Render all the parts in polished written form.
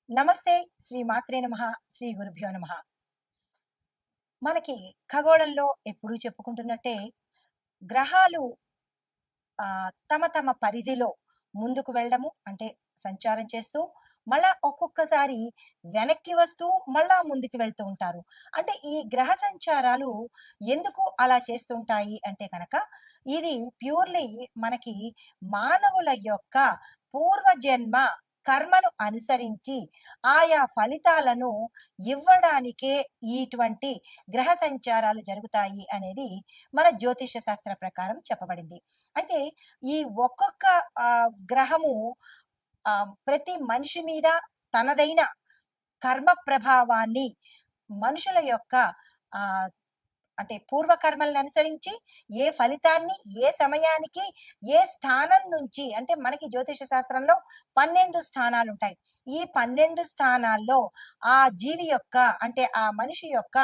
నమస్తే. శ్రీ మాత్రే నమః. శ్రీ గురుభ్యో నమః. మనకి ఖగోళంలో ఎప్పుడూ చెప్పుకుంటున్నట్టే గ్రహాలు తమ తమ పరిధిలో ముందుకు వెళ్ళడము అంటే సంచారం చేస్తూ, మళ్ళా ఒక్కొక్కసారి వెనక్కి వస్తూ, మళ్ళా ముందుకు వెళ్తూ ఉంటారు. అంటే ఈ గ్రహ సంచారాలు ఎందుకు అలా చేస్తుంటాయి అంటే గనక, ఇది ప్యూర్‌లీ మనకి మానవుల యొక్క పూర్వజన్మ కర్మను అనుసరించి ఆయా ఫలితాలను ఇవ్వడానికే ఇటువంటి గ్రహ సంచారాలు జరుగుతాయి అనేది మన జ్యోతిష శాస్త్ర ప్రకారం చెప్పబడింది. అయితే ఈ ఒక్కొక్క గ్రహము ప్రతి మనిషి మీద తనదైన కర్మ ప్రభావాన్ని మనుషుల యొక్క ఆహ్, అంటే పూర్వకర్మలను అనుసరించి ఏ ఫలితాన్ని, ఏ సమయానికి, ఏ స్థానం నుంచి అంటే మనకి జ్యోతిష శాస్త్రంలో 12 స్థానాలుంటాయి. ఈ 12 స్థానాల్లో ఆ జీవి యొక్క అంటే ఆ మనిషి యొక్క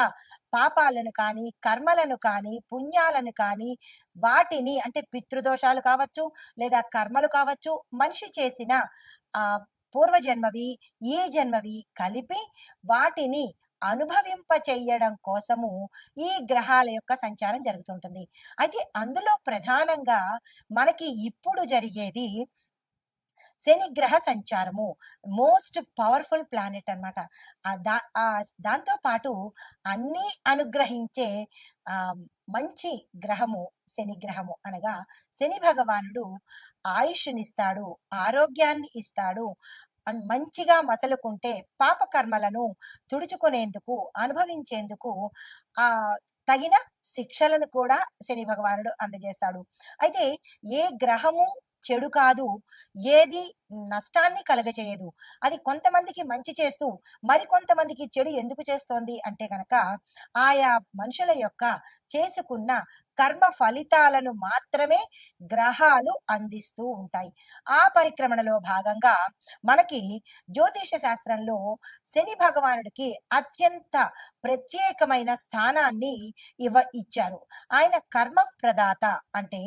పాపాలను కానీ, కర్మలను కానీ, పుణ్యాలను కానీ, వాటిని అంటే పితృదోషాలు కావచ్చు, లేదా కర్మలు కావచ్చు, మనిషి చేసిన ఆహ్, పూర్వజన్మవి, ఈ జన్మవి కలిపి వాటిని అనుభవింప చెయ్యడం కోసము ఈ గ్రహాల యొక్క సంచారం జరుగుతుంటుంది. అయితే అందులో ప్రధానంగా మనకి ఇప్పుడు జరిగేది శని గ్రహ సంచారము. మోస్ట్ పవర్‌ఫుల్ ప్లానెట్ అన్నమాట. దాంతో పాటు అన్నీ అనుగ్రహించే ఆహ్, మంచి గ్రహము శని గ్రహము. అనగా శని భగవానుడు ఆయుష్‌నిస్తాడు, ఆరోగ్యాన్ని ఇస్తాడు. మంచిగా మసలుకుంటే పాపకర్మలను తుడుచుకునేందుకు, అనుభవించేందుకు ఆహ్, తగిన శిక్షలను కూడా శని భగవానుడు అందజేస్తాడు. అయితే ఏ గ్రహము చెడు కాదు. ఏది నష్టాన్ని కలగచేయదు. అది కొంతమందికి మంచి చేస్తూ, మరికొంతమందికి చెడు ఎందుకు చేస్తోంది అంటే గనక, ఆయా మనుషుల యొక్క చేసుకున్న కర్మ ఫలితాలను మాత్రమే గ్రహాలు అందిస్తూ ఉంటాయి. ఆ పరిక్రమణలో భాగంగా మనకి జ్యోతిష శాస్త్రంలో శని భగవానుడికి అత్యంత ప్రత్యేకమైన స్థానాన్ని ఇచ్చారు. ఆయన కర్మ ప్రదాత అంటే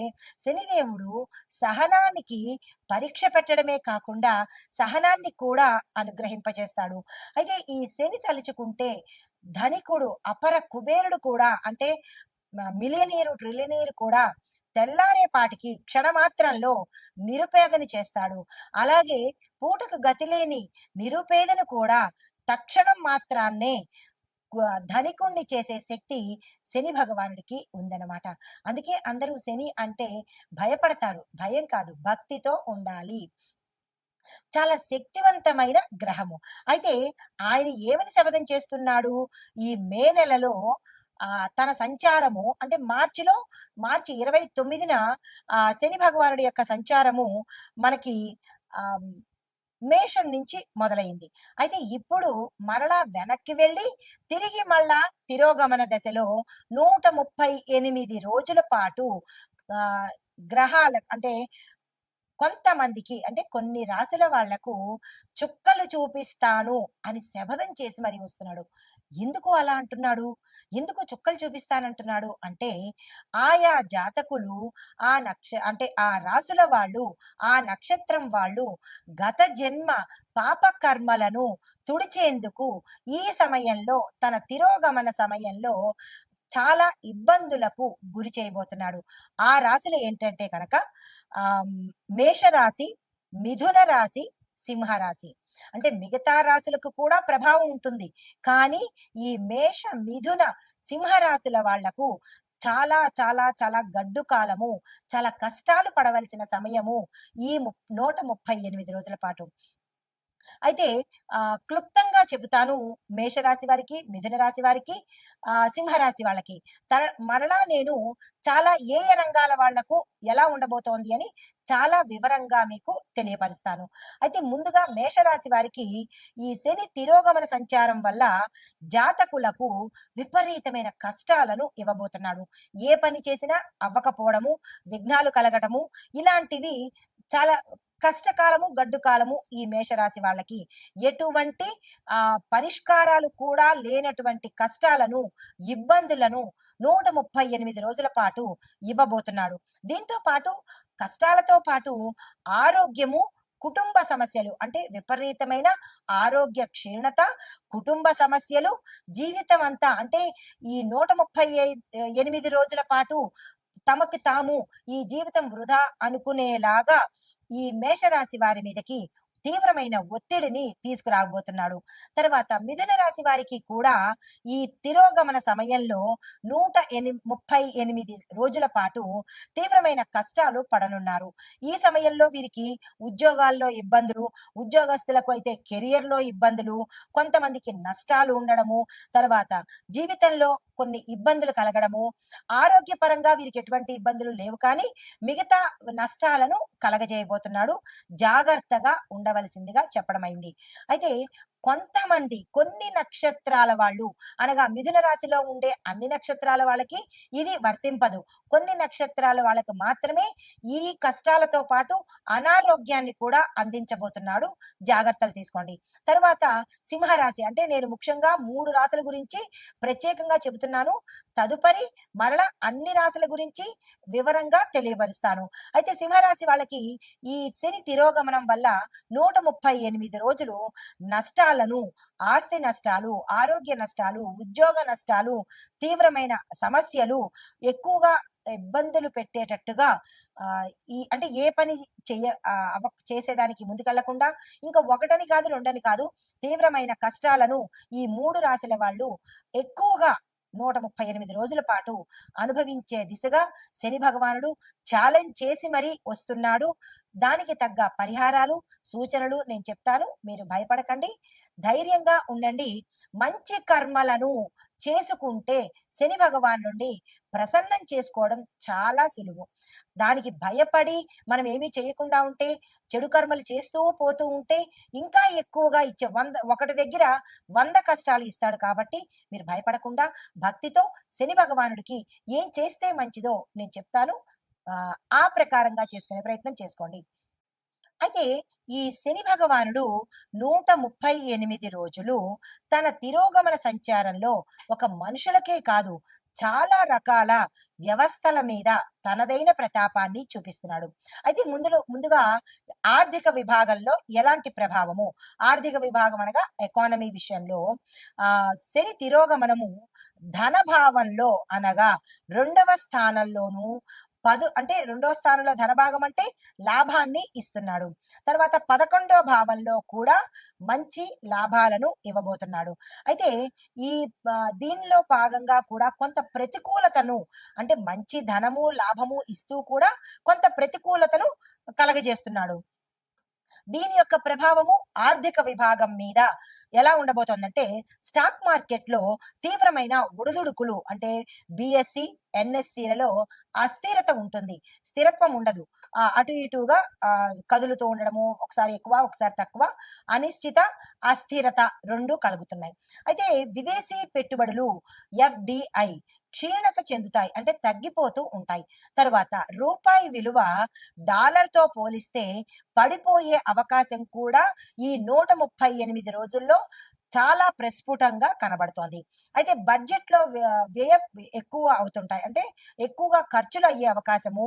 శనిదేవుడు సహనానికి పరీక్ష పెట్టడమే కాకుండా సహనాన్ని కూడా అనుగ్రహింపజేస్తాడు. అయితే ఈ శని తలుచుకుంటే ధనికుడు, అపర కుబేరుడు కూడా అంటే మిలియనీరు, ట్రిలియనీరు కూడా తెల్లారేపాటికి క్షణమాత్రంలో నిరుపేదని చేస్తాడు. అలాగే పూటకు గతిలేని నిరుపేదను కూడా తక్షణం మాత్రాన్నే ధనికుణ్ణి చేసే శక్తి శని భగవానుడికి ఉందన్నమాట. అందుకే అందరూ శని అంటే భయపడతారు. భయం కాదు, భక్తితో ఉండాలి. చాలా శక్తివంతమైన గ్రహము. అయితే ఆయన ఏమని శపథం చేస్తున్నాడు? ఈ మే నెలలో తన సంచారము అంటే మార్చి 29న శని భగవానుడి యొక్క సంచారము మనకి ఆహ్, మేషం నుంచి మొదలైంది. అయితే ఇప్పుడు మరలా వెనక్కి వెళ్ళి తిరిగి మళ్ళా తిరోగమన దశలో 138 రోజుల పాటు ఆహ్, గ్రహాల అంటే కొంతమందికి అంటే కొన్ని రాసుల వాళ్లకు చుక్కలు చూపిస్తాను అని శపథం చేసి మరి వస్తున్నాడు. ఎందుకు అలా అంటున్నాడు? ఎందుకు చుక్కలు చూపిస్తానంటున్నాడు అంటే, ఆయా జాతకులు అంటే ఆ రాసుల వాళ్ళు, ఆ నక్షత్రం వాళ్ళు గత జన్మ పాప కర్మలను తుడిచేందుకు ఈ సమయంలో తన తిరోగమన సమయంలో చాలా ఇబ్బందులకు గురి చేయబోతున్నాడు. ఆ రాశులు ఏంటంటే కనుక మేషరాశి, మిథున రాశి, సింహరాశి. అంటే మిగతా రాశులకు కూడా ప్రభావం ఉంటుంది. కానీ ఈ మేష, మిథున, సింహరాశుల వాళ్లకు చాలా చాలా చాలా గడ్డు కాలము, చాలా కష్టాలు పడవలసిన సమయము ఈ 138 రోజుల పాటు. అయితే క్లుప్తంగా చెబుతాను మేషరాశి వారికి, మిథున రాశి వారికి, సింహరాశి వాళ్ళకి. మరలా నేను చాలా ఏ ఏ రంగాల వాళ్లకు ఎలా ఉండబోతోంది అని చాలా వివరంగా మీకు తెలియపరుస్తాను. అయితే ముందుగా మేషరాశి వారికి ఈ శని తిరోగమన సంచారం వల్ల జాతకులకు విపరీతమైన కష్టాలను ఇవ్వబోతున్నాడు. ఏ పని చేసినా అవ్వకపోవడము, విఘ్నాలు కలగటము ఇలాంటివి చాలా కష్టకాలము, గడ్డు కాలము ఈ మేషరాశి వాళ్ళకి. ఎటువంటి పరిష్కారాలు కూడా లేనటువంటి కష్టాలను, ఇబ్బందులను 138 రోజుల పాటు ఇవ్వబోతున్నాడు. దీంతో పాటు కష్టాలతో పాటు ఆరోగ్యము కుటుంబ సమస్యలు అంటే విపరీతమైన ఆరోగ్య క్షీణత, కుటుంబ సమస్యలు, జీవితం అంతా అంటే ఈ 138 రోజుల పాటు తమకి తాము ఈ జీవితం వృధా అనుకునేలాగా ఈ మేషరాశి వారి మీదకి తీవ్రమైన ఒత్తిడిని తీసుకురాబోతున్నాడు. తర్వాత మిథున రాశి వారికి కూడా ఈ తిరోగమన సమయంలో 38 రోజుల పాటు తీవ్రమైన కష్టాలు పడనున్నారు. ఈ సమయంలో వీరికి ఉద్యోగాల్లో ఇబ్బందులు, ఉద్యోగస్తులకు అయితే కెరియర్‌లో ఇబ్బందులు, కొంతమందికి నష్టాలు ఉండడము, తర్వాత జీవితంలో కొన్ని ఇబ్బందులు కలగడము, ఆరోగ్యపరంగా వీరికి ఎటువంటి ఇబ్బందులు లేవు కానీ మిగతా నష్టాలను కలగజేయబోతున్నాడు. జాగ్రత్తగా ఉండవలసిందిగా చెప్పడమైంది. అయితే కొంతమంది కొన్ని నక్షత్రాల వాళ్ళు అనగా మిథున రాశిలో ఉండే అన్ని నక్షత్రాల వాళ్ళకి ఇది వర్తింపదు. కొన్ని నక్షత్రాల వాళ్ళకి మాత్రమే ఈ కష్టాలతో పాటు అనారోగ్యాన్ని కూడా అందించబోతున్నాడు. జాగ్రత్తలు తీసుకోండి. తర్వాత సింహరాశి అంటే నేను ముఖ్యంగా 3 రాశుల గురించి ప్రత్యేకంగా చెబుతున్నాను. తదుపరి మరలా అన్ని రాశుల గురించి వివరంగా తెలియపరుస్తాను. అయితే సింహరాశి వాళ్ళకి ఈ శని తిరోగమనం వల్ల 138 రోజులు నష్టాలను, ఆస్తి నష్టాలు, ఆరోగ్య నష్టాలు, ఉద్యోగ నష్టాలు, తీవ్రమైన సమస్యలు, ఎక్కువగా ఇబ్బందులు పెట్టేటట్టుగా ఈ అంటే ఏ పని చేసేదానికి ముందుకెళ్లకుండా ఇంకా ఒకటని కాదు, రెండని కాదు తీవ్రమైన కష్టాలను ఈ 3 రాశుల వాళ్ళు ఎక్కువగా 138 రోజుల పాటు అనుభవించే దిశగా శని భగవానుడు ఛాలెంజ్ చేసి మరీ వస్తున్నాడు. దానికి తగ్గ పరిహారాలు, సూచనలు నేను చెప్తాను. మీరు భయపడకండి. ధైర్యంగా ఉండండి. మంచి కర్మలను చేసుకుంటే శని భగవాన్ నుండి ప్రసన్నం చేసుకోవడం చాలా సులువు. దానికి భయపడి మనం ఏమీ చేయకుండా ఉంటే, చెడు కర్మలు చేస్తూ పోతూ ఉంటే ఇంకా ఎక్కువగా ఇచ్చే ఒకటి దగ్గర 100 కష్టాలు ఇస్తాడు. కాబట్టి మీరు భయపడకుండా భక్తితో శని భగవానుడికి ఏం చేస్తే మంచిదో నేను చెప్తాను. ఆ ప్రకారంగా చేసుకునే ప్రయత్నం చేసుకోండి. అయితే ఈ శని భగవానుడు 138 రోజులు తన తిరోగమన సంచారంలో ఒక మనుషులకే కాదు చాలా రకాల వ్యవస్థల మీద తనదైన ప్రతాపాన్ని చూపిస్తున్నాడు. అయితే ముందుగా ఆర్థిక విభాగంలో ఎలాంటి ప్రభావము, ఆర్థిక విభాగం అనగా ఎకానమీ విషయంలో శని తిరోగమనము ధన భావంలో అనగా 2వ స్థానంలోను అంటే 2వ స్థానంలో ధనభాగం అంటే లాభాన్ని ఇస్తున్నాడు. తర్వాత 11వ భావంలో కూడా మంచి లాభాలను ఇవ్వబోతున్నాడు. అయితే ఈ దీనిలో భాగంగా కూడా కొంత ప్రతికూలతను అంటే మంచి ధనము, లాభము ఇస్తూ కూడా కొంత ప్రతికూలతను కలగజేస్తున్నాడు. దీని యొక్క ప్రభావము ఆర్థిక విభాగం మీద ఎలా ఉండబోతోందంటే స్టాక్ మార్కెట్ లో తీవ్రమైన ఒడిదుడుకులు అంటే బిఎస్సి, ఎన్ఎస్సిలలో అస్థిరత ఉంటుంది. స్థిరత్వం ఉండదు. అటు ఇటుగా కదులుతూ ఉండడము, ఒకసారి ఎక్కువ ఒకసారి తక్కువ, అనిశ్చిత, అస్థిరత 2 కలుగుతున్నాయి. అయితే విదేశీ పెట్టుబడులు ఎఫ్డిఐ క్షీణత చెందుతాయి అంటే తగ్గిపోతూ ఉంటాయి. తర్వాత రూపాయి విలువ డాలర్తో పోలిస్తే పడిపోయే అవకాశం కూడా ఈ 138 రోజుల్లో చాలా ప్రస్ఫుటంగా కనబడుతోంది. అయితే బడ్జెట్ లో వ్యయం ఎక్కువ అవుతుంటాయి అంటే ఎక్కువగా ఖర్చులు అయ్యే అవకాశము,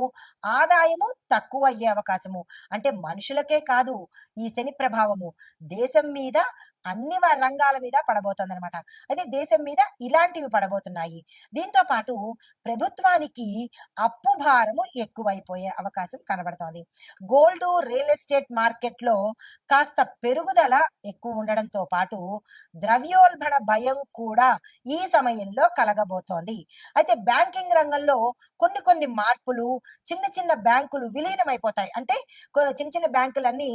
ఆదాయము తక్కువ అయ్యే అవకాశము. అంటే మనుషులకే కాదు ఈ శని ప్రభావము దేశం మీద అన్ని రంగాల మీద పడబోతుంది అనమాట. అయితే దేశం మీద ఇలాంటివి పడబోతున్నాయి. దీంతో పాటు ప్రభుత్వానికి అప్పు భారము ఎక్కువైపోయే అవకాశం కనబడుతోంది. గోల్డ్, రియల్ ఎస్టేట్ మార్కెట్ లో కాస్త పెరుగుదల ఎక్కువ ఉండడంతో పాటు ద్రవ్యోల్బణ భయం కూడా ఈ సమయంలో కలగబోతోంది. అయితే బ్యాంకింగ్ రంగంలో కొన్ని మార్పులు, చిన్న చిన్న బ్యాంకులు విలీనమైపోతాయి అంటే చిన్న చిన్న బ్యాంకులన్నీ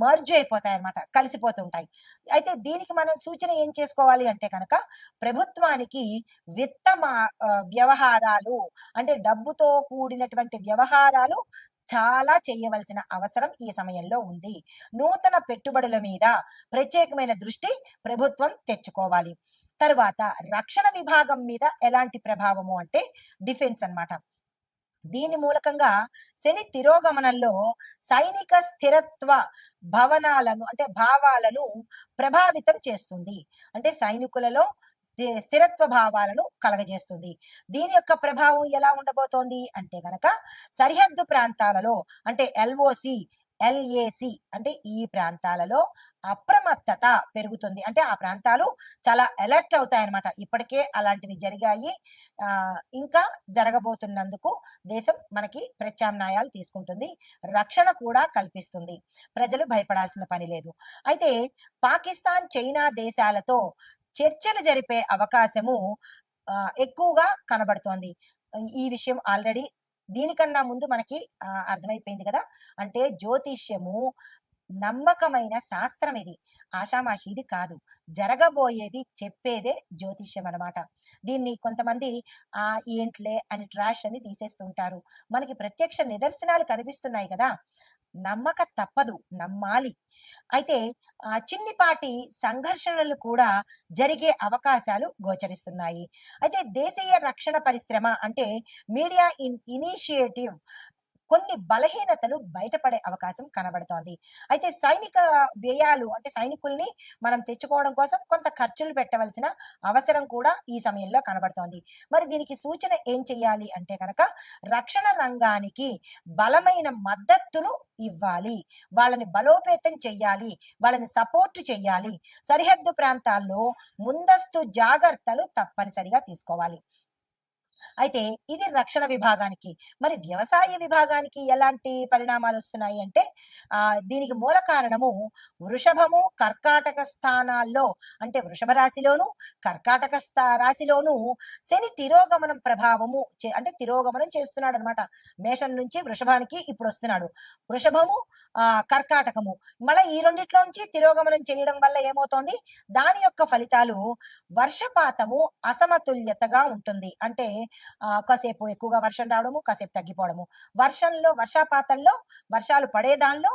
మర్జ్ అయిపోతాయి అన్నమాట, కలిసిపోతుంటాయి. అయితే దీనికి మనం సూచన ఏం చేసుకోవాలి అంటే కనుక ప్రభుత్వానికి విత్త వ్యవహారాలు అంటే డబ్బుతో కూడినటువంటి వ్యవహారాలు చాలా చేయవలసిన అవసరం ఈ సమయంలో ఉంది. నూతన పెట్టుబడుల మీద ప్రత్యేకమైన దృష్టి ప్రభుత్వం తెచ్చుకోవాలి. తరువాత రక్షణ విభాగం మీద ఎలాంటి ప్రభావము అంటే డిఫెన్స్ అన్నమాట. దీని మూలకంగా శని తిరోగమనంలో సైనిక స్థిరత్వ భవనాలను అంటే భావాలను ప్రభావితం చేస్తుంది. అంటే సైనికులలో స్థిరత్వ భావాలను కలగజేస్తుంది. దీని యొక్క ప్రభావం ఎలా ఉండబోతోంది అంటే గనక సరిహద్దు ప్రాంతాలలో అంటే ఎల్ఓసి LAC అంటే ఈ ప్రాంతాలలో అప్రమత్తత పెరుగుతుంది. అంటే ఆ ప్రాంతాలు చాలా అలర్ట్ అవుతాయన్నమాట. ఇప్పటికే అలాంటివి జరిగాయి. ఇంకా జరగబోతున్నందుకు దేశం మనకి ప్రత్యామ్నాయాలు తీసుకుంటుంది. రక్షణ కూడా కల్పిస్తుంది. ప్రజలు భయపడాల్సిన పని లేదు. అయితే పాకిస్తాన్, చైనా దేశాలతో చర్చలు జరిపే అవకాశము ఎక్కువగా కనబడుతోంది. ఈ విషయం ఆల్రెడీ దీనికన్నా ముందు మనకి అర్థమైపోయింది కదా! అంటే జ్యోతిష్యము నమ్మకమైన శాస్త్రం ఇది. ఆషామాషీది కాదు. జరగబోయేది చెప్పేదే జ్యోతిష్యం అనమాట. దీన్ని కొంతమంది ఏంట్లే అని ట్రాష్ అని తీసేస్తుంటారు. మనకి ప్రత్యక్ష నిదర్శనాలు కనిపిస్తున్నాయి కదా! నమ్మక తప్పదు. నమ్మాలి. అయితే చిన్నిపాటి సంఘర్షణలు కూడా జరిగే అవకాశాలు గోచరిస్తున్నాయి. అయితే దేశీయ రక్షణ పరిశ్రమ అంటే మీడియా ఇనిషియేటివ్ కొన్ని బలహీనతలు బయటపడే అవకాశం కనబడుతోంది. అయితే సైనిక వ్యయాలు అంటే సైనికుల్ని మనం తెచ్చుకోవడం కోసం కొంత ఖర్చులు పెట్టవలసిన అవసరం కూడా ఈ సమయంలో కనబడుతోంది. మరి దీనికి సూచన ఏం చెయ్యాలి అంటే గనక రక్షణ రంగానికి బలమైన మద్దతును ఇవ్వాలి. వాళ్ళని బలోపేతం చెయ్యాలి. వాళ్ళని సపోర్ట్ చెయ్యాలి. సరిహద్దు ప్రాంతాల్లో ముందస్తు జాగ్రత్తలు తప్పనిసరిగా తీసుకోవాలి. అయితే ఇది రక్షణ విభాగానికి. మరి వ్యవసాయ విభాగానికి ఎలాంటి పరిణామాలొస్తున్నాయి అంటే, దీనికి మూల కారణము వృషభము, కర్కాటక స్థానాల్లో అంటే వృషభ రాశిలోను, కర్కాటక రాశిలోను శని తిరోగమనం ప్రభావము అంటే తిరోగమనం చేస్తున్నాడనమాట. మేషం నుంచి వృషభానికి ఇప్పుడొస్తున్నాడు. వృషభము, కర్కాటకము. మళ్ళా ఈ రెండిట్లోంచి తిరోగమనం చేయడం వల్ల ఏమవుతోంది? దాని యొక్క ఫలితాలు వర్షపాతము అసమతుల్యతగా ఉంటుంది. అంటే కాసేపు ఎక్కువగా వర్షం రావడము, కాసేపు తగ్గిపోవడము. వర్షాపాతంలో వర్షాలు పడే దానిలో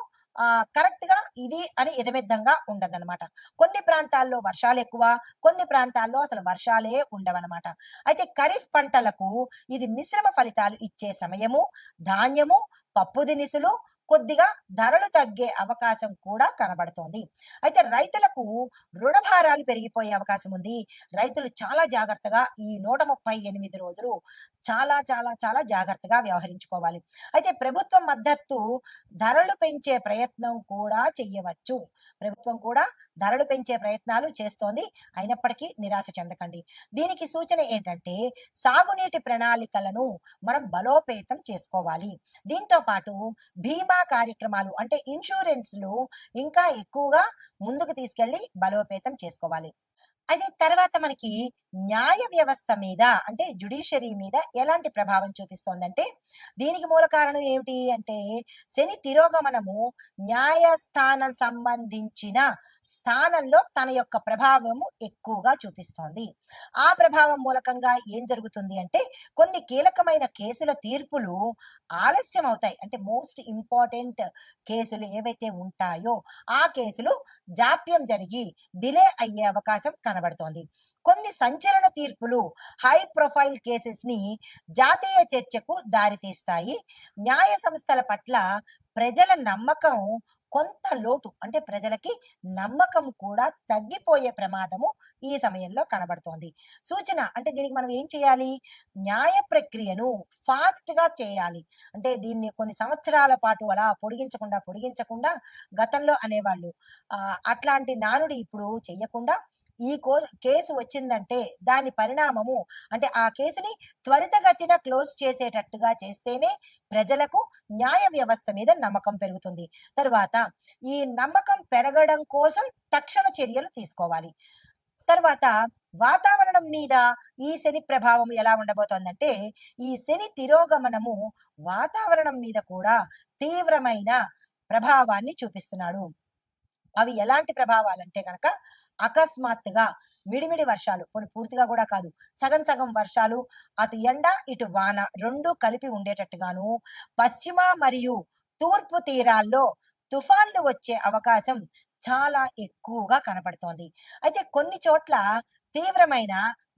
కరెక్ట్ గా ఇది అని యథావిధంగా ఉండదన్నమాట. కొన్ని ప్రాంతాల్లో వర్షాలు ఎక్కువ, కొన్ని ప్రాంతాల్లో అసలు వర్షాలే ఉండవన్నమాట. అయితే ఖరీఫ్ పంటలకు ఇది మిశ్రమ ఫలితాలు ఇచ్చే సమయము. ధాన్యము, పప్పు దినుసులు కొద్దిగా ధరలు తగ్గే అవకాశం కూడా కనబడుతోంది. అయితే రైతులకు రుణభారాలు పెరిగిపోయే అవకాశం ఉంది. రైతులు చాలా జాగ్రత్తగా ఈ 138 రోజులు చాలా చాలా చాలా జాగ్రత్తగా వ్యవహరించుకోవాలి. అయితే ప్రభుత్వం మద్దతు ధరలు పెంచే ప్రయత్నం కూడా చెయ్యవచ్చు. ప్రభుత్వం కూడా ధరలు పెంచే ప్రయత్నాలు చేస్తోంది. అయినప్పటికీ నిరాశ చెందకండి. దీనికి సూచన ఏంటంటే సాగునీటి ప్రణాళికలను మనం బలోపేతం చేసుకోవాలి. దీంతో పాటు బీమా కార్యక్రమాలు అంటే ఇన్సూరెన్స్లు ఇంకా ఎక్కువగా ముందుకు తీసుకెళ్లి బలోపేతం చేసుకోవాలి. అయితే తర్వాత మనకి న్యాయ వ్యవస్థ మీద అంటే జ్యుడిషియరీ మీద ఎలాంటి ప్రభావం చూపిస్తోందంటే దీనికి మూల కారణం ఏమిటి అంటే శని తిరోగమనము న్యాయస్థానం సంబంధించిన స్థానంలో తన యొక్క ప్రభావము ఎక్కువగా చూపిస్తోంది. ఆ ప్రభావం మూలకంగా ఏం జరుగుతుంది అంటే కొన్ని కీలకమైన కేసుల తీర్పులు ఆలస్యం అవుతాయి. అంటే మోస్ట్ ఇంపార్టెంట్ కేసులు ఏవైతే ఉంటాయో ఆ కేసులు జాప్యం జరిగి డిలే అయ్యే అవకాశం కనబడుతోంది. కొన్ని సంచలన తీర్పులు హై ప్రొఫైల్ కేసెస్ ని జాతీయ చర్చకు దారితీస్తాయి. న్యాయ సంస్థల పట్ల ప్రజల నమ్మకం కొంత లోటు అంటే ప్రజలకి నమ్మకం కూడా తగ్గిపోయే ప్రమాదము ఈ సమయంలో కనబడుతోంది. సూచన అంటే దీనికి మనం ఏం చేయాలి? న్యాయ ప్రక్రియను ఫాస్ట్ గా చేయాలి. అంటే దీన్ని కొన్ని సంవత్సరాల పాటు అలా పొడిగించకుండా గతంలో అనేవాళ్ళు అట్లాంటి నానుడి ఇప్పుడు చెయ్యకుండా ఈ కేసు వచ్చిందంటే దాని పరిణామము అంటే ఆ కేసుని త్వరితగతిన క్లోజ్ చేసేటట్టుగా చేస్తేనే ప్రజలకు న్యాయ వ్యవస్థ మీద నమ్మకం పెరుగుతుంది. తరువాత ఈ నమ్మకం పెరగడం కోసం తక్షణ చర్యలు తీసుకోవాలి. తర్వాత వాతావరణం మీద ఈ శని ప్రభావం ఎలా ఉండబోతోందంటే ఈ శని తిరోగమనము వాతావరణం మీద కూడా తీవ్రమైన ప్రభావాన్ని చూపిస్తున్నాడు. అవి ఎలాంటి ప్రభావాలంటే కనుక అకస్మాత్తుగా మిడిమిడి వర్షాలు పూర్తిగా కూడా కాదు, సగం సగం వర్షాలు, అటు ఎండ ఇటు వాన రెండు కలిపి ఉండేటట్టుగాను, పశ్చిమ మరియు తూర్పు తీరాల్లో తుఫాన్లు వచ్చే అవకాశం చాలా ఎక్కువగా కనపడుతోంది. అయితే కొన్ని చోట్ల తీవ్రమైన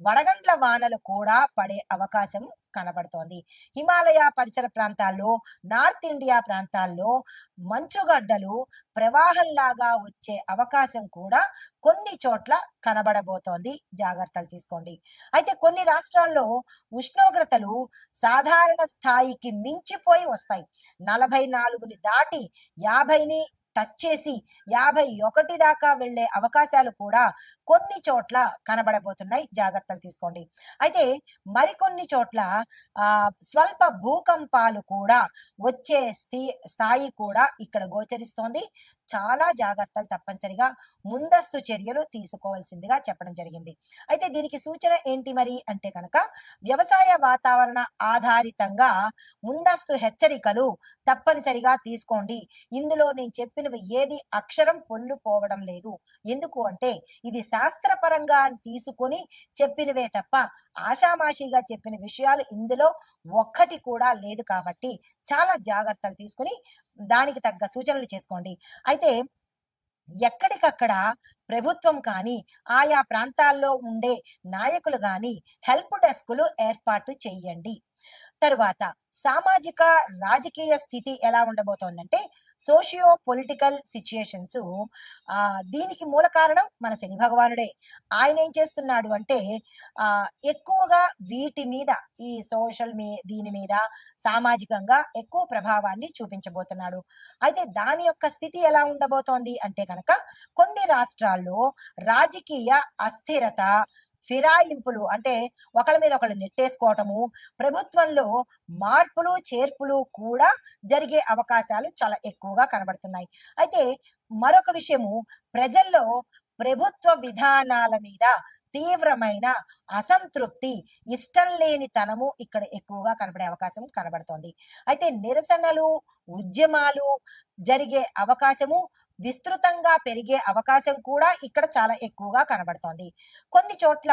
వడగండ్ల వానలు కూడా పడే అవకాశం కనబడుతోంది. హిమాలయ పరిసర ప్రాంతాల్లో, నార్త్ ఇండియా ప్రాంతాల్లో మంచుగడ్డలు ప్రవాహంలాగా వచ్చే అవకాశం కూడా కొన్ని చోట్ల కనబడబోతోంది. జాగ్రత్తలు తీసుకోండి. అయితే కొన్ని రాష్ట్రాల్లో ఉష్ణోగ్రతలు సాధారణ స్థాయికి మించిపోయి వస్తాయి. 44ని దాటి 50ని టచ్ చేసి 51 దాకా వెళ్ళే అవకాశాలు కూడా కొన్ని చోట్ల కనబడబోతున్నాయి. జాగ్రత్తలు తీసుకోండి. అయితే మరికొన్ని చోట్ల స్వల్ప భూకంపాలు కూడా వచ్చే స్థాయి కూడా ఇక్కడ గోచరిస్తోంది. చాలా జాగ్రత్తలు తప్పనిసరిగా ముందస్తు చర్యలు తీసుకోవాల్సిందిగా చెప్పడం జరిగింది. అయితే దీనికి సూచన ఏంటి మరి అంటే కనుక వ్యవసాయ వాతావరణ ఆధారితంగా ముందస్తు హెచ్చరికలు తప్పనిసరిగా తీసుకోండి. ఇందులో నేను చెప్పినవి ఏది అక్షరం పొల్లు పోవడం లేదు. ఎందుకు అంటే ఇది శాస్త్రపరంగా తీసుకొని చెప్పినవే తప్ప ఆషామాషిగా చెప్పిన విషయాలు ఇందులో ఒక్కటి కూడా లేదు. కాబట్టి చాలా జాగ్రత్తలు తీసుకుని దానికి తగ్గ సూచనలు చేసుకోండి. అయితే ఎక్కడికక్కడ ప్రభుత్వం కానీ, ఆయా ప్రాంతాల్లో ఉండే నాయకులు గాని హెల్ప్ డెస్కులు ఏర్పాటు చేయండి. తరువాత సామాజిక రాజకీయ స్థితి ఎలా ఉండబోతోందంటే సోషియో పొలిటికల్ సిచ్యుయేషన్స్ దీనికి మూల కారణం మన శని భగవానుడే. ఆయన ఏం చేస్తున్నాడు అంటే ఎక్కువగా వీటి మీద ఈ దీని మీద సామాజికంగా ఎక్కువ ప్రభావాన్ని చూపించబోతున్నాడు. అయితే దాని యొక్క స్థితి ఎలా ఉండబోతోంది అంటే కనుక కొన్ని రాష్ట్రాల్లో రాజకీయ అస్థిరత, ఫిరాయింపులు అంటే ఒకళ్ళ మీద ఒకళ్ళు నెట్టేసుకోవటము, ప్రభుత్వంలో మార్పులు చేర్పులు కూడా జరిగే అవకాశాలు చాలా ఎక్కువగా కనబడుతున్నాయి. అయితే మరొక విషయము, ప్రజల్లో ప్రభుత్వ విధానాల మీద తీవ్రమైన అసంతృప్తి, ఇష్టం లేని తనము ఇక్కడ ఎక్కువగా కనబడే అవకాశం కనబడుతోంది. అయితే నిరసనలు, ఉద్యమాలు జరిగే అవకాశము, విస్తృతంగా పెరిగే అవకాశం కూడా ఇక్కడ చాలా ఎక్కువగా కనబడుతోంది. కొన్ని చోట్ల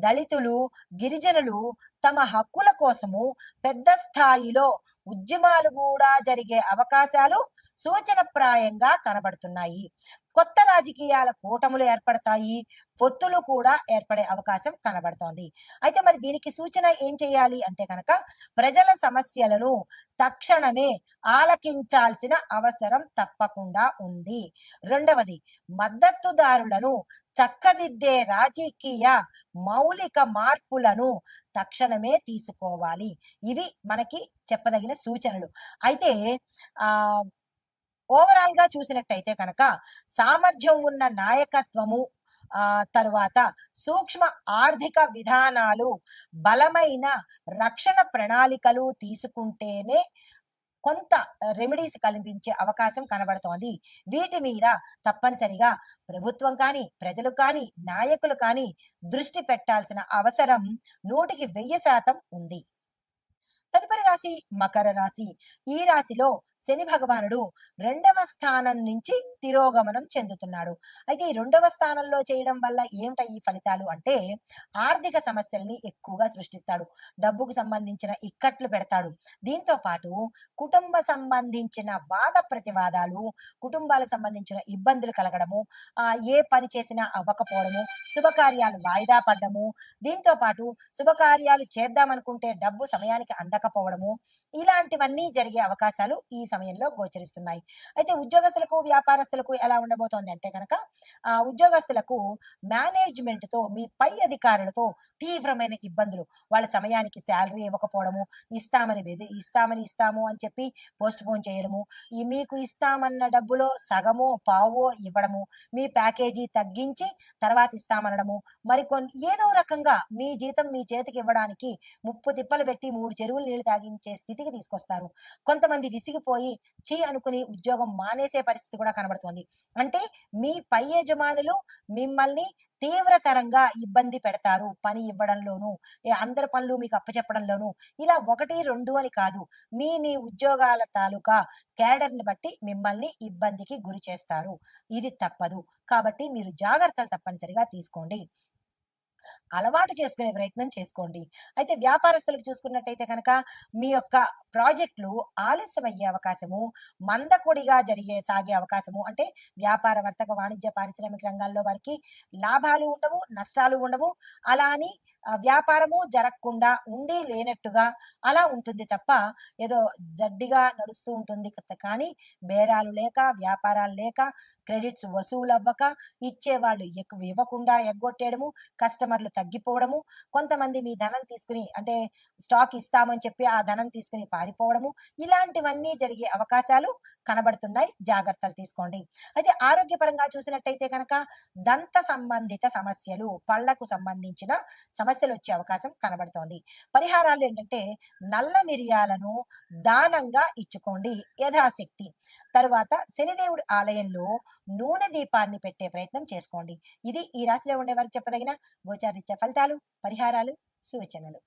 దళితులు, గిరిజనులు తమ హక్కుల కోసము పెద్ద స్థాయిలో ఉద్యమాలు కూడా జరిగే అవకాశాలు సూచనప్రాయంగా కనబడుతున్నాయి. కొత్త రాజకీయాల కూటములు ఏర్పడతాయి, పొత్తులు కూడా ఏర్పడే అవకాశం కనబడుతోంది. అయితే మరి దీనికి సూచన ఏం చేయాలి అంటే కనుక ప్రజల సమస్యలను తక్షణమే ఆలకించాల్సిన అవసరం తప్పకుండా ఉంది. రెండవది, మద్దతుదారులను చక్కదిద్దే రాజకీయ మౌలిక మార్పులను తక్షణమే తీసుకోవాలి. ఇవి మనకి చెప్పదగిన సూచనలు. అయితే ఆ ఓవరాల్ గా చూసినట్టయితే కనుక సామర్థ్యం ఉన్న నాయకత్వము, తరువాత సూక్ష్మ ఆర్థిక విధానాలు, బలమైన రక్షణ ప్రణాళికలు తీసుకుంటేనే కొంత రెమెడీస్ కల్పించే అవకాశం కనబడుతోంది. వీటి మీద తప్పనిసరిగా ప్రభుత్వం కానీ, ప్రజలు కానీ, నాయకులు కానీ దృష్టి పెట్టాల్సిన అవసరం 100% ఉంది. తదుపరి రాశి మకర రాశి. ఈ రాశిలో శని భగవానుడు 2వ స్థానం నుంచి తిరోగమనం చెందుతున్నాడు. అయితే ఈ 2వ స్థానంలో చేయడం వల్ల ఏమిట ఈ ఫలితాలు అంటే ఆర్థిక సమస్యల్ని ఎక్కువగా సృష్టిస్తాడు. డబ్బుకు సంబంధించిన ఇక్కట్లు పెడతాడు. దీంతో పాటు కుటుంబ సంబంధించిన వాద ప్రతివాదాలు, కుటుంబాలకు సంబంధించిన ఇబ్బందులు కలగడము, ఏ పని చేసినా అవ్వకపోవడము, శుభకార్యాలు వాయిదా పడ్డము, దీంతో పాటు శుభకార్యాలు చేద్దామనుకుంటే డబ్బు సమయానికి అందకపోవడము, ఇలాంటివన్నీ జరిగే అవకాశాలు ఈ సమయంలో గోచరిస్తున్నాయి. అయితే ఉద్యోగస్తులకు, వ్యాపారస్తులకు ఎలా ఉండబోతోంది అంటే కనుక ఉద్యోగస్తులకు మేనేజ్మెంట్ తో, మీ పై అధికారులతో తీవ్రమైన ఇబ్బందులు, వాళ్ళ సమయానికి శాలరీ ఇవ్వకపోవడము, ఇస్తాము అని చెప్పి పోస్ట్ పోన్ చేయడము, మీకు ఇస్తామన్న డబ్బులో సగమో పావో ఇవ్వడము, మీ ప్యాకేజీ తగ్గించి తర్వాత ఇస్తామనడము, ఏదో రకంగా మీ జీతం మీ చేతికి ఇవ్వడానికి ముప్పు తిప్పలు పెట్టి 3 చెరువులు నీళ్లు తాగించే స్థితికి తీసుకొస్తారు. కొంతమంది విసిగిపోయి అనుకుని ఉద్యోగం మానేసే పరిస్థితి కూడా కనబడుతోంది. అంటే మీ పై యజమానులు మిమ్మల్ని తీవ్రతరంగా ఇబ్బంది పెడతారు. పని ఇవ్వడంలోనూ, అందరి పనులు మీకు అప్పచెప్పడంలోనూ. ఇలా 1, 2 అని కాదు, మీ ఉద్యోగాల తాలూకా కేడర్ని బట్టి మిమ్మల్ని ఇబ్బందికి గురి చేస్తారు. ఇది తప్పదు. కాబట్టి మీరు జాగ్రత్తలు తప్పనిసరిగా తీసుకోండి. అలవాటు చేసుకునే ప్రయత్నం చేసుకోండి. అయితే వ్యాపారస్తులకు చూసుకున్నట్టయితే కనుక మీ యొక్క ప్రాజెక్ట్‌లు ఆలస్యమయ్యే అవకాశము, మందకొడిగా సాగే అవకాశము అంటే వ్యాపార, వర్తక, వాణిజ్య, పారిశ్రామిక రంగాల్లో వారికి లాభాలు ఉండవు, నష్టాలు ఉండవు. అలా అని వ్యాపారము జరగకుండా ఉండి లేనట్టుగా అలా ఉంటుంది తప్ప ఏదో జడ్డిగా నడుస్తూ ఉంటుంది కానీ బేరాలు లేక, వ్యాపారాలు లేక, క్రెడిట్స్ వసూలవ్వక, ఇచ్చేవాళ్ళు ఇవ్వకుండా ఎగ్గొట్టేయడము, కస్టమర్లు తగ్గిపోవడము, కొంతమంది మీ ధనం తీసుకుని అంటే స్టాక్ ఇస్తామని చెప్పి ఆ ధనం తీసుకుని పారిపోవడము, ఇలాంటివన్నీ జరిగే అవకాశాలు కనబడుతున్నాయి. జాగ్రత్తలు తీసుకోండి. అయితే ఆరోగ్యపరంగా చూసినట్టయితే కనుక దంత సంబంధిత సమస్యలు, పళ్లకు సంబంధించిన సమస్యలొచ్చే అవకాశం కనబడుతోంది. పరిహారాలేంటంటే నల్ల మిరియాలను దానంగా ఇచ్చుకోండి యథాశక్తి. తరువాత శనిదేవుడి ఆలయంలో నూనె దీపాన్ని పెట్టే ప్రయత్నం చేసుకోండి. ఇది ఈ రాశిలో ఉండేవారికి చెప్పదగిన గోచారరీత్యా ఫలితాలు, పరిహారాలు, సూచనలు.